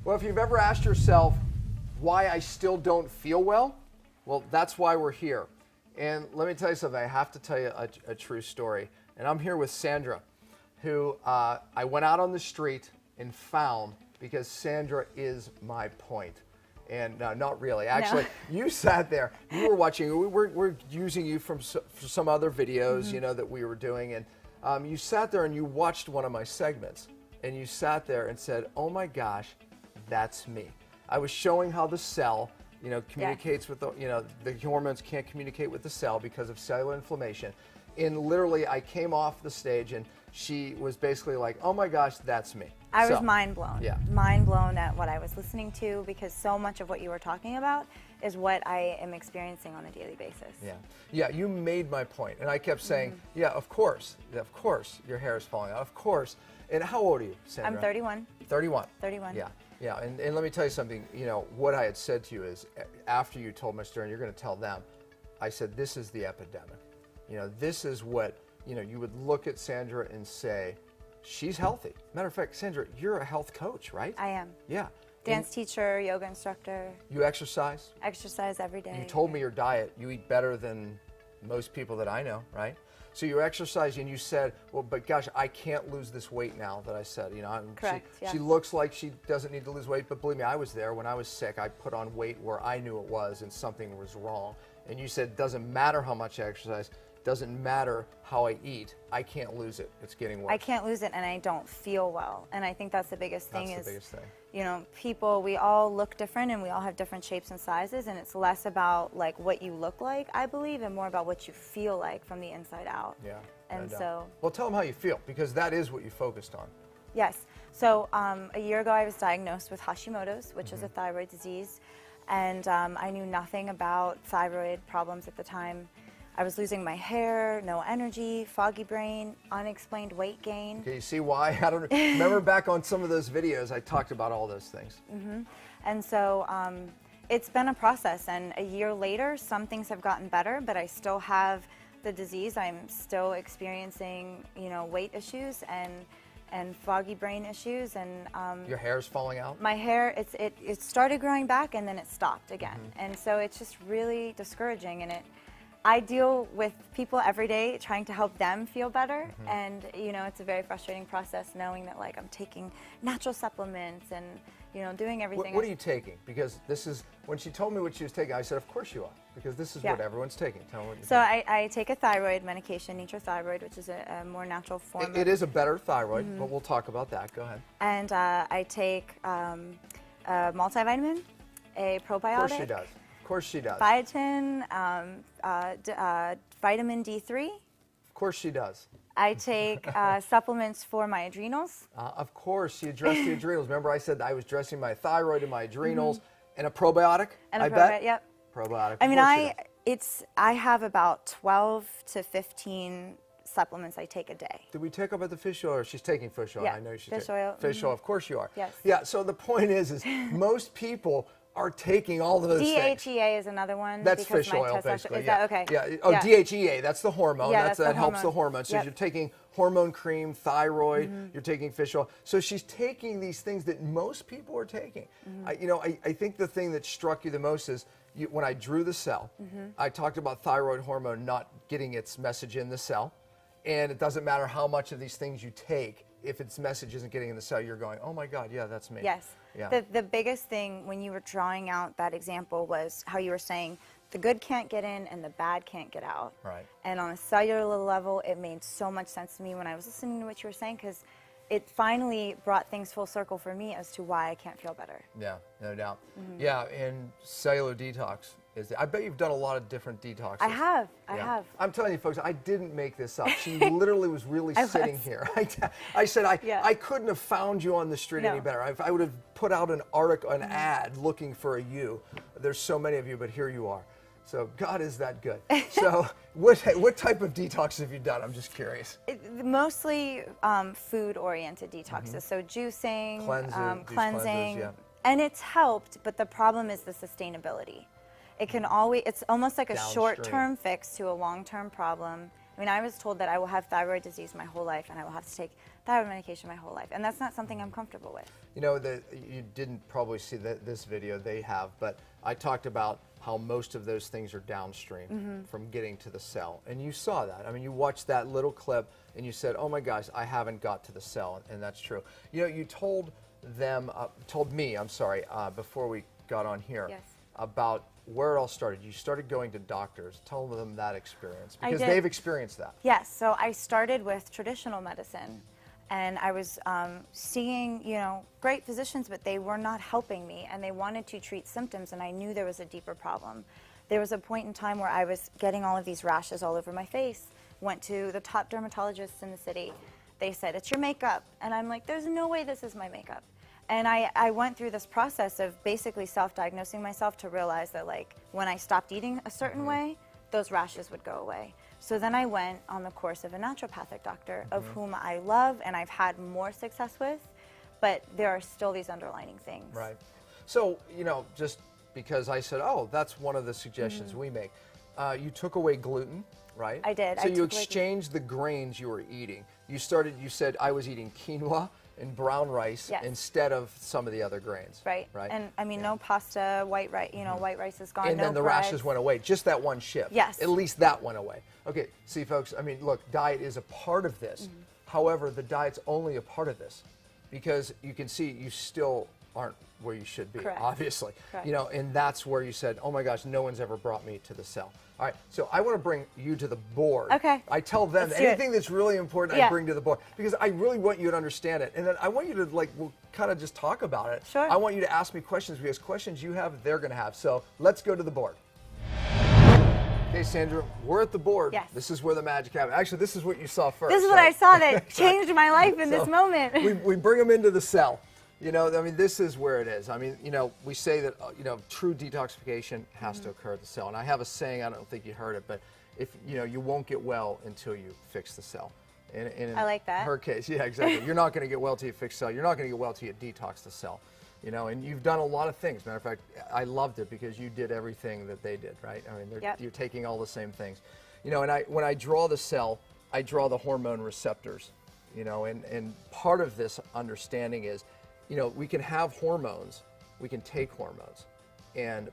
Well, if you've ever asked yourself why I still don't feel well, that's why we're here. And let me tell you something. I have to tell you a true story. And I'm here with Sandra, who I went out on the street and found because Sandra is my point. And no, not really. Actually, you sat there. You were watching. We're using you for some other videos, you know, that we were doing. And you sat there and you watched one of my segments. And you sat there and said, oh, my gosh, that's me. I was showing how the cell, you know, communicates with the, you know, the hormones can't communicate with the cell because of cellular inflammation. And literally, I came off the stage and she was basically like, oh my gosh, that's me. I was mind blown. Yeah. Mind blown at what I was listening to, because so much of what you were talking about is what I am experiencing on a daily basis. Yeah. Yeah, you made my point. And I kept saying, yeah, of course, your hair is falling out. Of course. And how old are you, Sandra? I'm 31. 31. 31. Yeah. Yeah. And let me tell you something, you know, what I had said to you is after you told my story, and you're going to tell them, I said, this is the epidemic. You know, this is what, you know, you would look at Sandra and say, she's healthy. Matter of fact, Sandra, you're a health coach, right? I am. Yeah. Dance teacher, yoga instructor. You exercise? Exercise every day. You told me your diet, you eat better than most people that I know, right? So you exercise and you said, well, but gosh, I can't lose this weight now that I said, you know. Correct, she looks like she doesn't need to lose weight, but believe me, I was there. When I was sick, I put on weight where I knew it was and something was wrong. And you said, doesn't matter how much I exercise, doesn't matter how I eat, I can't lose it. It's getting worse. I can't lose it, and I don't feel well. And I think that's the biggest thing. That's the biggest thing. You know, people, we all look different and we all have different shapes and sizes, and it's less about like what you look like, I believe, and more about what you feel like from the inside out. Yeah. And so. Well, tell them how you feel, because that is what you focused on. Yes. So a year ago, I was diagnosed with Hashimoto's, which is a thyroid disease, and I knew nothing about thyroid problems at the time. I was losing my hair, no energy, foggy brain, unexplained weight gain. Okay, you see why? I don't remember back on some of those videos, I talked about all those things. And so it's been a process, and a year later, some things have gotten better, but I still have the disease. I'm still experiencing, you know, weight issues and foggy brain issues, and your hair's falling out? My hair, it started growing back and then it stopped again. And so it's just really discouraging, and I deal with people every day trying to help them feel better, and you know, it's a very frustrating process knowing that like I'm taking natural supplements and, you know, doing everything. What are you taking? Because this is, when she told me what she was taking, I said, of course you are, because this is what everyone's taking. Tell me what you're taking. I take a thyroid medication, Thyroid, which is a more natural form. It is a better thyroid, but we'll talk about that. Go ahead. And I take a multivitamin, a probiotic. Of course she does. Of course she does. Biotin, vitamin D3. Of course she does. I take supplements for my adrenals. Of course, she addressed the adrenals. Remember I said I was dressing my thyroid and my adrenals, and a probiotic, And a I probiotic, bet? yep. Probiotic. I mean, I have about 12 to 15 supplements I take a day. Did we take up at the fish oil? She's taking fish oil. Yeah, I know she's fish taking oil. fish oil. Of course you are. Yes. Yeah. So the point is most people are taking all of those things. DHEA is another one. That's because fish my oil, testosterone- basically. Is that okay? Yeah. Oh, DHEA. That's the hormone. Yeah, that's the that helps the hormone. hormone. So Yep. you're taking hormone cream, thyroid. You're taking fish oil. So she's taking these things that most people are taking. I think the thing that struck you the most is when I drew the cell. I talked about thyroid hormone not getting its message in the cell, and it doesn't matter how much of these things you take. If its message isn't getting in the cell, you're going, oh my God, yeah, that's me. Yes. Yeah. The biggest thing when you were drawing out that example was how you were saying the good can't get in and the bad can't get out. Right. And on a cellular level, it made so much sense to me when I was listening to what you were saying, because it finally brought things full circle for me as to why I can't feel better. Yeah, no doubt. Yeah, and cellular detox I bet you've done a lot of different detoxes. I have. I have. I'm telling you, folks, I didn't make this up. She literally was really sitting here. I said I couldn't have found you on the street any better. I would have put out an article, an ad looking for a you. There's so many of you, but here you are. So God is that good. So what type of detox have you done? I'm just curious. Mostly food-oriented detoxes. So juicing, cleansing, yeah. And it's helped, but the problem is the sustainability. It can always, it's almost like a short-term fix to a long-term problem, I mean, I was told that I will have thyroid disease my whole life and I will have to take thyroid medication my whole life. And that's not something I'm comfortable with. You know, you didn't probably see this video, they have, but I talked about how most of those things are downstream from getting to the cell. And you saw that. I mean, you watched that little clip and you said, oh my gosh, I haven't got to the cell. And that's true. You know, you told them, told me, I'm sorry, before we got on here, Yes. about where it all started. You started going to doctors. Tell them that experience, because did. they've experienced that. Yes, so I started with traditional medicine, and I was seeing, you know, great physicians, but they were not helping me, and they wanted to treat symptoms, and I knew there was a deeper problem. There was a point in time where I was getting all of these rashes all over my face. Went to the top dermatologists in the city. They said, it's your makeup, and I'm like, there's no way this is my makeup. And I went through this process of basically self-diagnosing myself to realize that, like, when I stopped eating a certain way, those rashes would go away. So then I went on the course of a naturopathic doctor, of whom I love and I've had more success with, but there are still these underlying things. Right. So, you know, just because I said, oh, that's one of the suggestions we make. You took away gluten, right? I did. So I you took away exchanged the grains you were eating. You said I was eating quinoa and brown rice Yes. instead of some of the other grains. Right. Right. And I mean, no pasta, white rice, you know, white rice is gone. And no then the breads. rashes went away. Just that one shift. Yes. At least that went away. Okay, see folks, I mean, look, diet is a part of this. However, the diet's only a part of this, because you can see you still aren't where you should be, Correct. obviously. Correct. You know, and that's where you said, oh my gosh, no one's ever brought me to the cell. All right, so I want to bring you to the board. Okay. I tell them Let's do it. anything that's really important, I Yeah. bring to the board, because I really want you to understand it. And then I want you to, like, we'll kind of just talk about it. Sure. I want you to ask me questions, because questions you have, they're going to have. So let's go to the board. Okay, Sandra, we're at the board. Yes. This is where the magic happens. Actually, this is what you saw first. This is what I saw that Exactly. changed my life in this So, moment. we bring them into the cell. You know, I mean, this is where it is. I mean, you know, we say that, you know, true detoxification has to occur at the cell. And I have a saying, I don't think you heard it, but if, you know, you won't get well until you fix the cell. And in I like that. her case, yeah, exactly. You're not going to get well till you fix the cell. You're not going to get well till you detox the cell. You know, and you've done a lot of things. Matter of fact, I loved it because you did everything that they did, right? I mean, Yep. you're taking all the same things. You know, and when I draw the cell, I draw the hormone receptors. You know, and part of this understanding is, you know, we can have hormones, we can take hormones,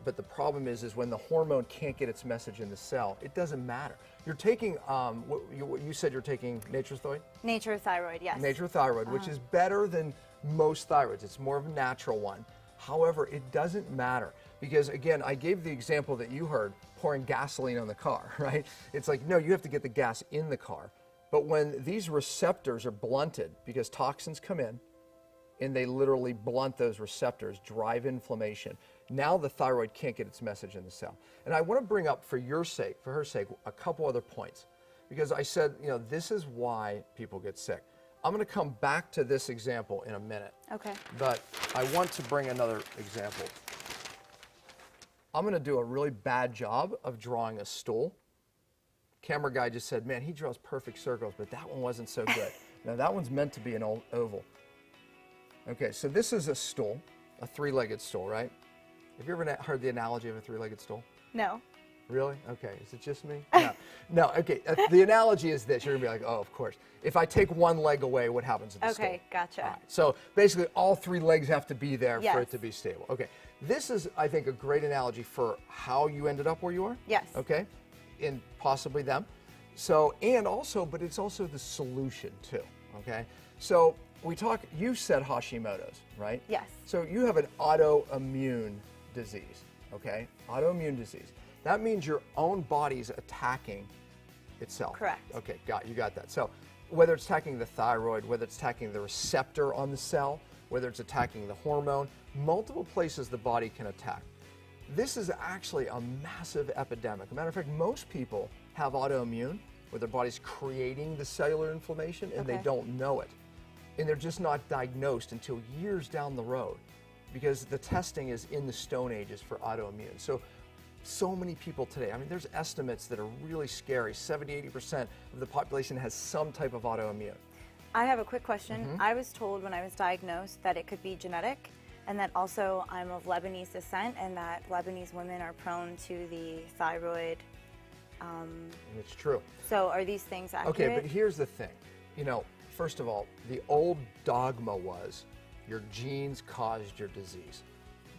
but the problem is when the hormone can't get its message in the cell, it doesn't matter. You're taking, what you said you're taking nature's thyroid? Nature thyroid, yes. Nature thyroid, which is better than most thyroids. It's more of a natural one. However, it doesn't matter because, again, I gave the example that you heard, pouring gasoline on the car, right? It's like, no, you have to get the gas in the car. But when these receptors are blunted because toxins come in, and they literally blunt those receptors, drive inflammation. Now the thyroid can't get its message in the cell. And I want to bring up, for your sake, for her sake, a couple other points. Because I said, you know, this is why people get sick. I'm going to come back to this example in a minute. Okay. But I want to bring another example. I'm going to do a really bad job of drawing a stool. Camera guy just said, man, he draws perfect circles, but that one wasn't so good. Now that one's meant to be an oval. Okay, so this is a stool, a three-legged stool, right? Have you ever heard the analogy of a three-legged stool? No. Really? Okay, is it just me? No. No, okay, the analogy is this. You're gonna be like, oh, of course. If I take one leg away, what happens to the stool? Okay, gotcha. All right, so basically all three legs have to be there for Yes. it to be stable. Okay, this is, I think, a great analogy for how you ended up where you are. Yes. Okay, and possibly them. So, and also, but it's also the solution too, okay? So, you said Hashimoto's, right? Yes. So you have an autoimmune disease, okay? Autoimmune disease. That means your own body's attacking itself. Correct. Okay, you got that. So whether it's attacking the thyroid, whether it's attacking the receptor on the cell, whether it's attacking the hormone, multiple places the body can attack. This is actually a massive epidemic. As a matter of fact, most people have autoimmune where their body's creating the cellular inflammation and they Okay. don't know it. And they're just not diagnosed until years down the road because the testing is in the stone ages for autoimmune. So many people today, I mean, there's estimates that are really scary. 70-80% of the population has some type of autoimmune. I have a quick question. I was told when I was diagnosed that it could be genetic and that also I'm of Lebanese descent and that Lebanese women are prone to the thyroid And it's true. So are these things accurate? Okay, but here's the thing. You know, first of all, the old dogma was your genes caused your disease.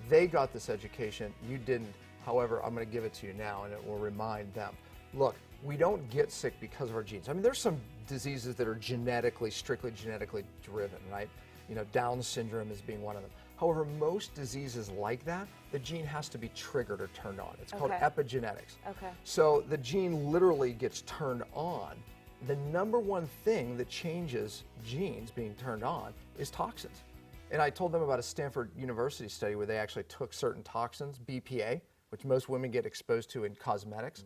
They got this education, you didn't. However, I'm going to give it to you now, and it will remind them. Look, we don't get sick because of our genes. I mean, there's some diseases that are strictly genetically driven, right? You know, Down syndrome is being one of them. However, most diseases like that, the gene has to be triggered or turned on. It's called epigenetics. Okay. So the gene literally gets turned on. The number one thing that changes genes being turned on is toxins. And I told them about a Stanford University study where they actually took certain toxins, BPA, which most women get exposed to in cosmetics,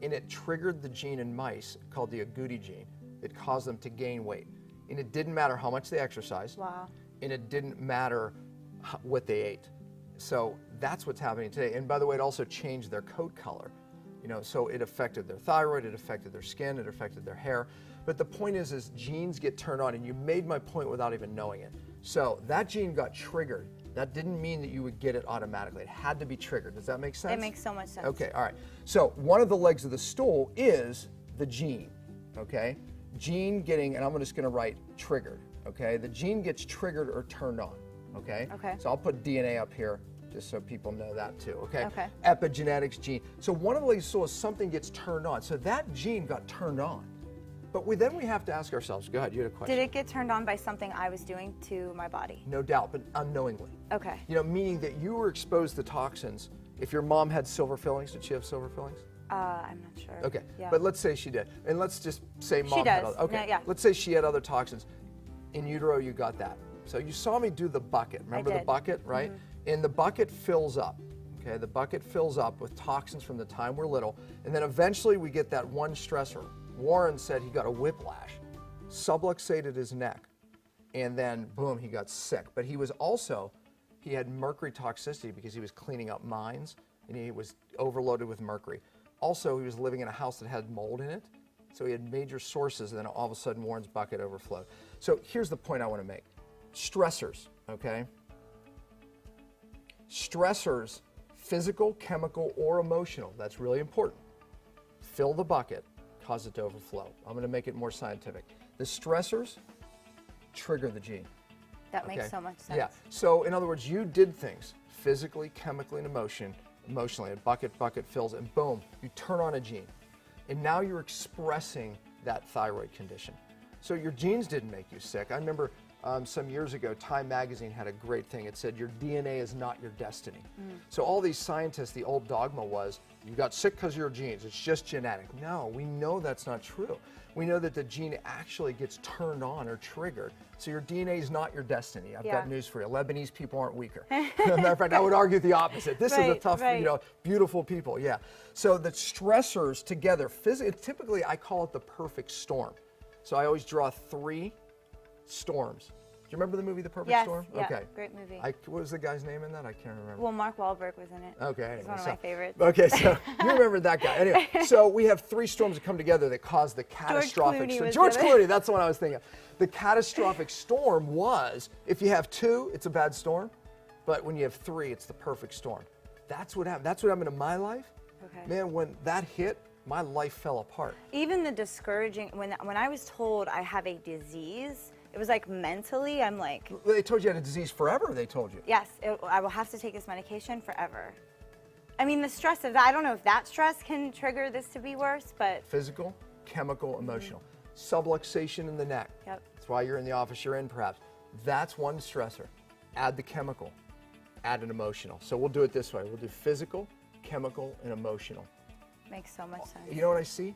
and it triggered the gene in mice called the agouti gene that caused them to gain weight. And it didn't matter how much they exercised, Wow. and it didn't matter what they ate. So that's what's happening today. And by the way, it also changed their coat color. You know, so it affected their thyroid, it affected their skin, it affected their hair. But the point is genes get turned on, and you made my point without even knowing it. So that gene got triggered. That didn't mean that you would get it automatically. It had to be triggered. Does that make sense? It makes so much sense. Okay, all right. So one of the legs of the stool is the gene, okay? Gene getting, and I'm just gonna write triggered, okay? The gene gets triggered or turned on, okay? Okay. So I'll put DNA up here just so people know that too, okay? Okay. Epigenetics gene. So one of the legs of the stool is something gets turned on. So that gene got turned on. But then we have to ask ourselves, go ahead, you had a question. Did it get turned on by something I was doing to my body? No doubt, but unknowingly. Okay. You know, meaning that you were exposed to toxins. If your mom had silver fillings, did she have silver fillings? I'm not sure. Okay, Yeah. but let's say she did. And let's just say mom does. had other. Okay, No, yeah. let's say she had other toxins. In utero, you got that. So you saw me do the bucket. Remember the did. bucket, right? And the bucket fills up. Okay, the bucket fills up with toxins from the time we're little. And then eventually we get that one stressor. Warren said he got a whiplash, subluxated his neck, and then boom, he got sick. But he had mercury toxicity because he was cleaning up mines and he was overloaded with mercury. Also, he was living in a house that had mold in it, so he had major sources, and then all of a sudden Warren's bucket overflowed. So here's the point I want to make. Stressors, okay? Stressors, physical, chemical, or emotional, that's really important. Fill the bucket, cause it to overflow. I'm going to make it more scientific. The stressors trigger the gene. That makes so much sense. Yeah. So in other words, you did things physically, chemically, and emotionally. A bucket fills, and boom, you turn on a gene. And now you're expressing that thyroid condition. So your genes didn't make you sick. I remember some years ago, Time magazine had a great thing. It said, your DNA is not your destiny. So all these scientists, the old dogma was, you got sick because of your genes. It's just genetic. No, we know that's not true. We know that the gene actually gets turned on or triggered. So your DNA is not your destiny. I've got news for you. Lebanese people aren't weaker. As a matter of fact, I would argue the opposite. This is a tough, you know, beautiful people. Yeah. So the stressors together, typically I call it the perfect storm. So I always draw 3 storms. Do you remember the movie The Perfect Storm? Yeah, okay. Great movie. What was the guy's name in that? I can't remember. Well, Mark Wahlberg was in it. Okay, anyway, He's one of my favorites. Okay, so you remember that guy. Anyway, so we have 3 storms that come together that cause the catastrophic Clooney storm. was George in it. Clooney, that's the one I was thinking of. The catastrophic storm was, if you have 2, it's a bad storm, but when you have 3, it's the perfect storm. That's what happened. That's what happened in my life. Okay. Man, when that hit, my life fell apart. Even the discouraging, when I was told I have a disease, it was like mentally, I'm like, They told you had a disease forever, they told you. yes, I will have to take this medication forever. I mean, the stress of that, I don't know if that stress can trigger this to be worse, but. Physical, chemical, emotional. Subluxation in the neck. Yep. That's why you're in the office you're in, perhaps. That's one stressor. Add the chemical, add an emotional. So we'll do it this way. We'll do physical, chemical, and emotional. Makes so much sense. You know what I see?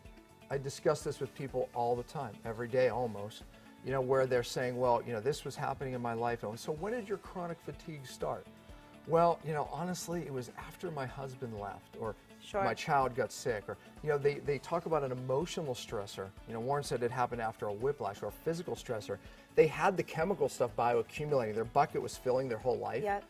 I discuss this with people all the time, every day almost, you know, where they're saying, well, you know, this was happening in my life. And so when did your chronic fatigue start? Well, you know, honestly, it was after my husband left, or my child got sick, or, you know, they talk about an emotional stressor. You know, Warren said it happened after a whiplash, or a physical stressor. They had the chemical stuff bioaccumulating. Their bucket was filling their whole life. Yep.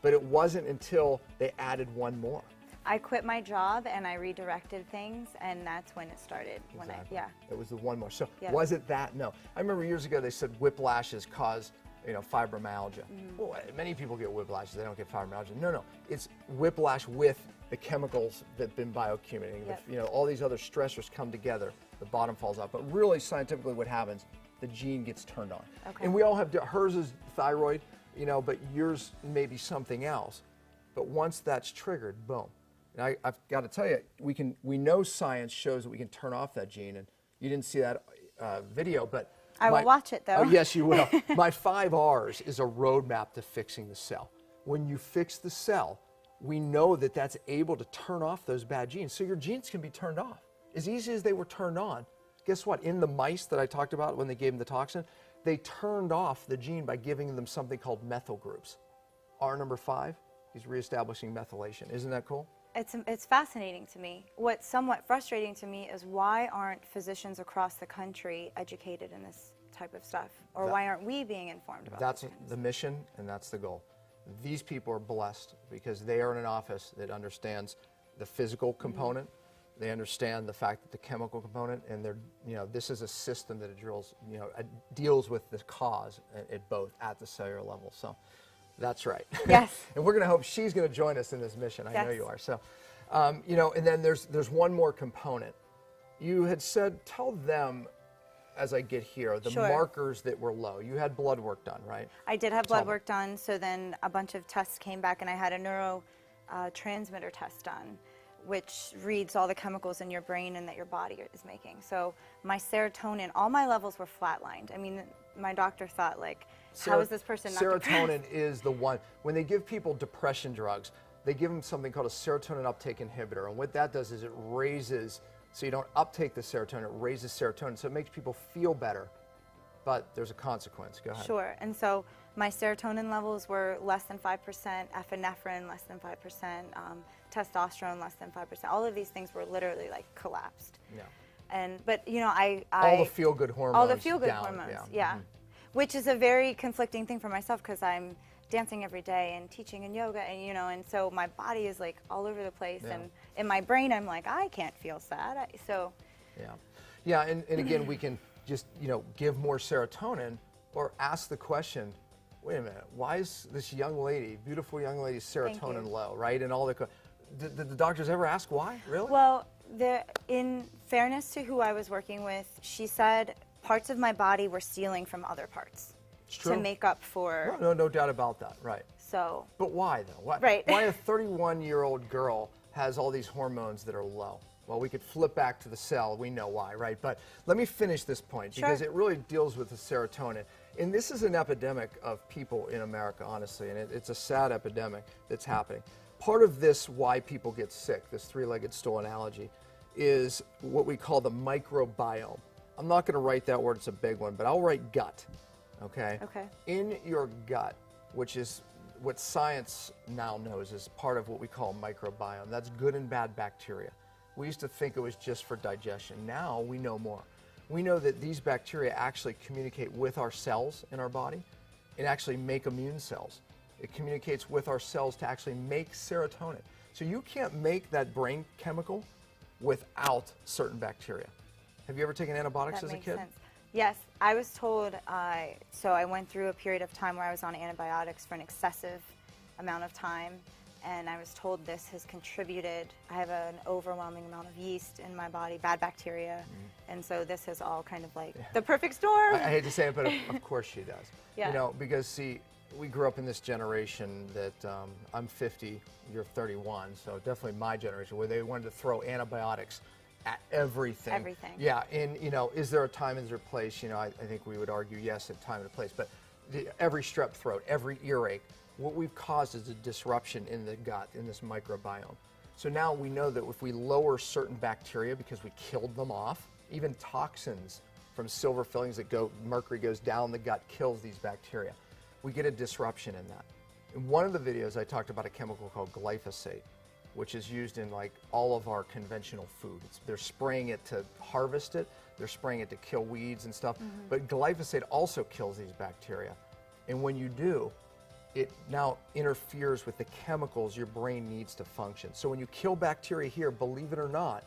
But it wasn't until they added one more. I quit my job and I redirected things, and that's when it started. Exactly. It was the one more. So Yeah. was it that? No. I remember years ago they said whiplashes cause, you know, fibromyalgia. Well, many people get whiplashes. They don't get fibromyalgia. No. It's whiplash with the chemicals that have been bioaccumulating, Yep. you know, all these other stressors come together, the bottom falls out. But really, scientifically, what happens, the gene gets turned on. Okay. And we all have, hers is thyroid, you know, but yours may be something else. But once that's triggered, boom. And I've got to tell you, we know science shows that we can turn off that gene. And you didn't see that video, but I will watch it, though. Oh, yes, you will. My 5 R's is a roadmap to fixing the cell. When you fix the cell, we know that that's able to turn off those bad genes. So your genes can be turned off. As easy as they were turned on, guess what? In the mice that I talked about when they gave them the toxin, they turned off the gene by giving them something called methyl groups. R number 5, he's reestablishing methylation. Isn't that cool? It's fascinating to me. What's somewhat frustrating to me is why aren't physicians across the country educated in this type of stuff? Or why aren't we being informed about That's these things? the mission, and that's the goal. These people are blessed because they are in an office that understands the physical component. They understand the fact that the chemical component, and they're, you know, this is a system that deals with the cause at both at the cellular level. So that's right. Yes. And we're going to hope she's going to join us in this mission. I know Yes. you are. So, you know, and then there's one more component. You had said, tell them as I get here, the Sure. markers that were low. You had blood work done, right? I did have Tell blood me. work done, so then a bunch of tests came back, and I had a neurotransmitter test done, which reads all the chemicals in your brain and that your body is making. So my serotonin, all my levels were flatlined. I mean, my doctor thought, like, how is this person not Serotonin depressed? is the one. When they give people depression drugs, they give them something called a serotonin uptake inhibitor. And what that does is it raises, so you don't uptake the serotonin, it raises serotonin. So it makes people feel better, but there's a consequence. Go ahead. Sure. And so my serotonin levels were less than 5%, epinephrine less than 5%, testosterone less than 5%. All of these things were literally like collapsed. Yeah. But you know, All the feel-good hormones. all the feel-good down, hormones, yeah. yeah. Which is a very conflicting thing for myself because I'm dancing every day and teaching and yoga, and you know, and so my body is like all over the place, Yeah. and in my brain I'm like, I can't feel sad. So Yeah. Yeah, and again, we can just, you know, give more serotonin or ask the question, wait a minute, why is this young lady, beautiful young lady's serotonin you. low, right? And all the, did the doctors ever ask why, really? well, in fairness to who I was working with, she said parts of my body were stealing from other parts It's true. to make up for. No doubt about that, right. So But why though? Why, Right. why a 31-year-old girl has all these hormones that are low? Well, we could flip back to the cell. We know why, right? But let me finish this point because Sure. it really deals with the serotonin. And this is an epidemic of people in America, honestly, and it's a sad epidemic that's happening. Part of this, why people get sick, this three-legged stool analogy, is what we call the microbiome. I'm not going to write that word, it's a big one, but I'll write gut, okay? Okay. In your gut, which is what science now knows is part of what we call microbiome. That's good and bad bacteria. We used to think it was just for digestion. Now we know more. We know that these bacteria actually communicate with our cells in our body and actually make immune cells. It communicates with our cells to actually make serotonin. So you can't make that brain chemical without certain bacteria. Have you ever taken antibiotics that as a makes kid? sense. Yes, I was told, so I went through a period of time where I was on antibiotics for an excessive amount of time, and I was told this has contributed. I have an overwhelming amount of yeast in my body, bad bacteria, and so this is all kind of like the perfect storm. I hate to say it, but of course she does. Yeah. You know, because see, we grew up in this generation that I'm 50, you're 31, so definitely my generation, where they wanted to throw antibiotics at everything. Everything. Yeah, and you know, is there a time and is there a place? You know, I think we would argue yes, a time and a place, but every strep throat, every earache, what we've caused is a disruption in the gut, in this microbiome. So now we know that if we lower certain bacteria because we killed them off, even toxins from silver fillings that mercury goes down the gut, kills these bacteria. We get a disruption in that. In one of the videos, I talked about a chemical called glyphosate, which is used in like all of our conventional food. They're spraying it to harvest it, they're spraying it to kill weeds and stuff, but glyphosate also kills these bacteria. And when you do, it now interferes with the chemicals your brain needs to function. So when you kill bacteria here, believe it or not,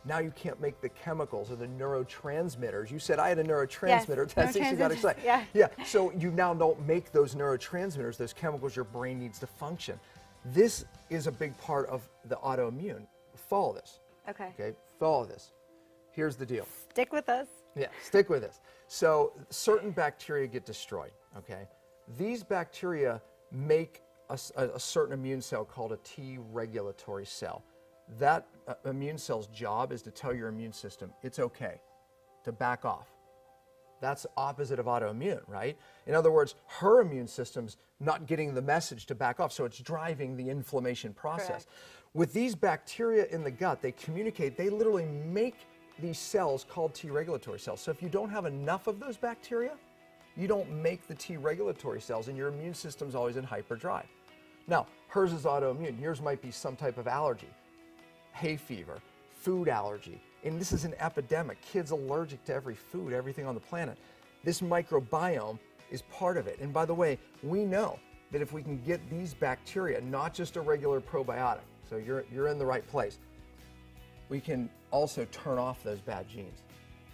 now you can't make the chemicals or the neurotransmitters. You said I had a neurotransmitter test, you got excited. Yeah. Yeah, so you now don't make those neurotransmitters, those chemicals your brain needs to function. This is a big part of the autoimmune. Follow this. Okay, follow this. Here's the deal. Stick with us. Yeah, stick with this. So certain bacteria get destroyed, okay? These bacteria make a certain immune cell called a T regulatory cell. That immune cell's job is to tell your immune system it's okay to back off. That's opposite of autoimmune, right? In other words, her immune system's not getting the message to back off, so it's driving the inflammation process. Correct. With these bacteria in the gut, they communicate, they literally make these cells called T regulatory cells. So if you don't have enough of those bacteria, you don't make the T regulatory cells, and your immune system's always in hyperdrive. Now, hers is autoimmune. Yours might be some type of allergy, hay fever, food allergy. And this is an epidemic. Kids allergic to every food, everything on the planet. This microbiome is part of it. And by the way, we know that if we can get these bacteria, not just a regular probiotic, so you're in the right place, we can also turn off those bad genes,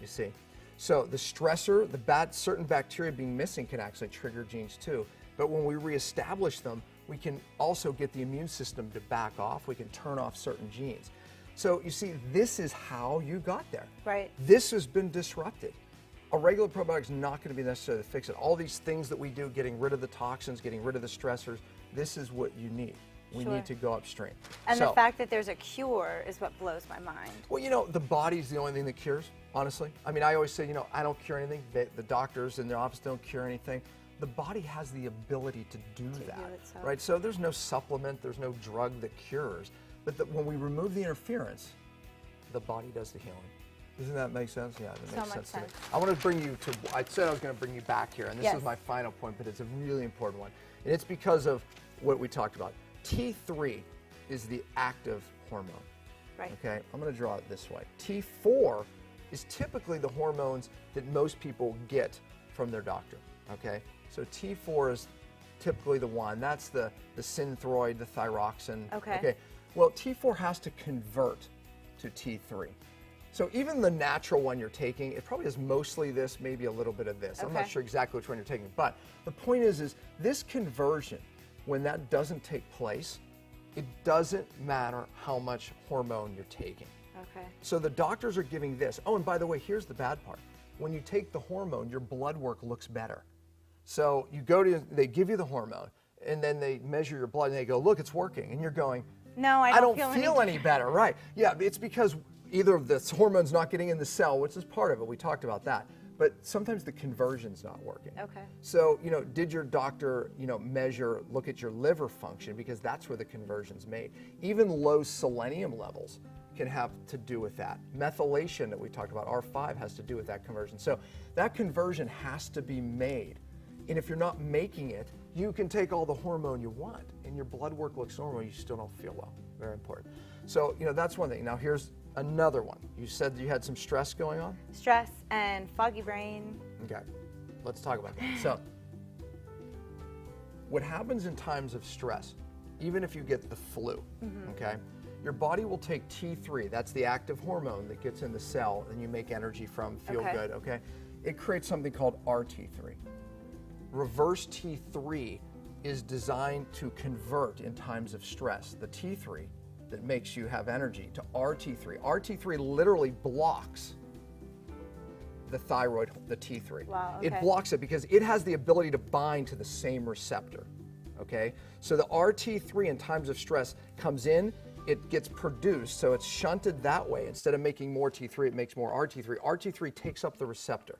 you see. So the stressor, certain bacteria being missing can actually trigger genes too. But when we reestablish them, we can also get the immune system to back off. We can turn off certain genes. So you see, this is how you got there. Right. This has been disrupted. A regular probiotic is not going to be necessary to fix it. All these things that we do, getting rid of the toxins, getting rid of the stressors, this is what you need. We need to go upstream. And the fact that there's a cure is what blows my mind. Well, you know, the body's the only thing that cures, honestly. I mean, I always say, you know, I don't cure anything. The doctors in their office don't cure anything. The body has the ability to do that, right? So there's no supplement, there's no drug that cures. But when we remove the interference, the body does the healing. Doesn't that make sense? Yeah, that makes sense to me. I want to bring you to, I said I was going to bring you back here, and this is my final point, but it's a really important one. And it's because of what we talked about. T3 is the active hormone. Right. Okay, I'm going to draw it this way. T4 is typically the hormones that most people get from their doctor. Okay, so T4 is typically the one. That's the synthroid, the thyroxine. Okay. Well, T4 has to convert to T3. So even the natural one you're taking, it probably has mostly this, maybe a little bit of this. I'm not sure exactly which one you're taking, but the point is this conversion, when that doesn't take place, it doesn't matter how much hormone you're taking. Okay. So the doctors are giving this. Oh, and by the way, here's the bad part. When you take the hormone, your blood work looks better. So you go to, they give you the hormone, and then they measure your blood, and they go, look, it's working. And you're going, no, I don't feel any better. Right. Yeah, it's because either of the hormone's not getting in the cell, which is part of it. We talked about that. But sometimes the conversion's not working. Okay. So, you know, did your doctor, you know, look at your liver function, because that's where the conversion's made. Even low selenium levels can have to do with that. Methylation that we talked about, R5, has to do with that conversion. So that conversion has to be made. And if you're not making it, you can take all the hormone you want, and your blood work looks normal, you still don't feel well. Very important. So, you know, that's one thing. Now here's another one. You said you had some stress going on? Stress and foggy brain. Okay, let's talk about that. So, what happens in times of stress, even if you get the flu, okay, your body will take T3, that's the active hormone that gets in the cell and you make energy from, feel good, okay? It creates something called RT3. Reverse T3 is designed to convert in times of stress, the T3 that makes you have energy, to RT3. RT3 literally blocks the thyroid, the T3. Wow, It blocks it because it has the ability to bind to the same receptor, okay? So the RT3 in times of stress comes in, it gets produced, so it's shunted that way. Instead of making more T3, it makes more RT3. RT3 takes up the receptor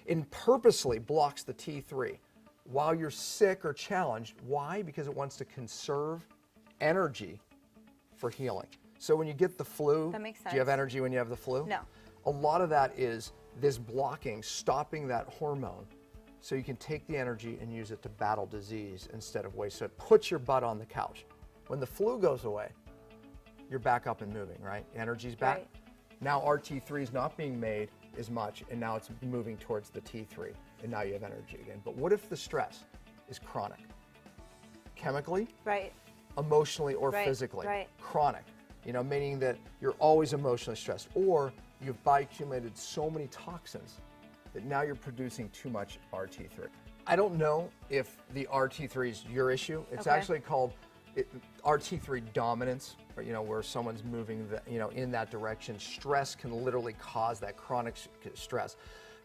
and purposely blocks the T3 while you're sick or challenged. Why? Because it wants to conserve energy for healing. So when you get the flu, that makes sense. Do you have energy when you have the flu? No. A lot of that is this blocking, stopping that hormone, so you can take the energy and use it to battle disease instead of waste. So it puts your butt on the couch. When the flu goes away, you're back up and moving, right? Energy's back. Right. Now RT3 is not being made as much, and now it's moving towards the T3, and now you have energy again. But what if the stress is chronic? Chemically? Right. Emotionally or physically. Chronic, you know, meaning that you're always emotionally stressed, or you've bioaccumulated so many toxins that now you're producing too much RT3. I don't know if the RT3 is your issue. It's actually called, RT3 dominance, or, where someone's moving in that direction. Stress can literally cause that chronic stress.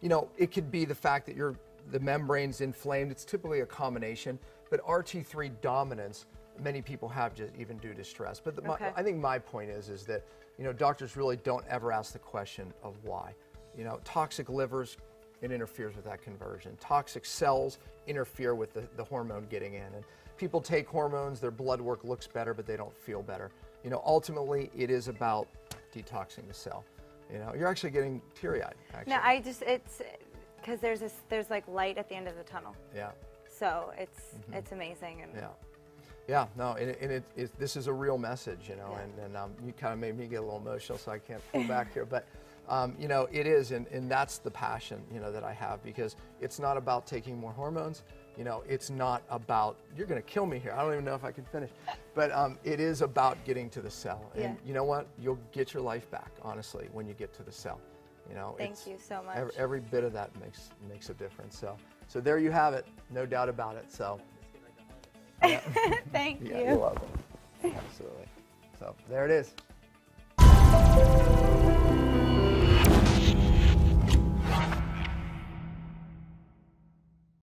It could be the fact that the membrane's inflamed. It's typically a combination, but RT3 dominance, many people have just even due to stress. But I think my point is that doctors really don't ever ask the question of why. Toxic livers, it interferes with that conversion. Toxic cells interfere with the hormone getting in. And people take hormones, their blood work looks better, but they don't feel better. Ultimately, it is about detoxing the cell. You're actually getting teary-eyed, actually. No, it's because there's like light at the end of the tunnel. Yeah. So it's amazing. And yeah, no, this is a real message, and you kind of made me get a little emotional, so I can't pull back here, but it is, and that's the passion, that I have, because it's not about taking more hormones. It's not about, you're going to kill me here. I don't even know if I can finish, but it is about getting to the cell, and you know what? You'll get your life back, honestly, when you get to the cell. Thank you so much. Every bit of that makes a difference. So there you have it, no doubt about it. So. Thank you. Yeah, you're welcome. Absolutely. So there it is.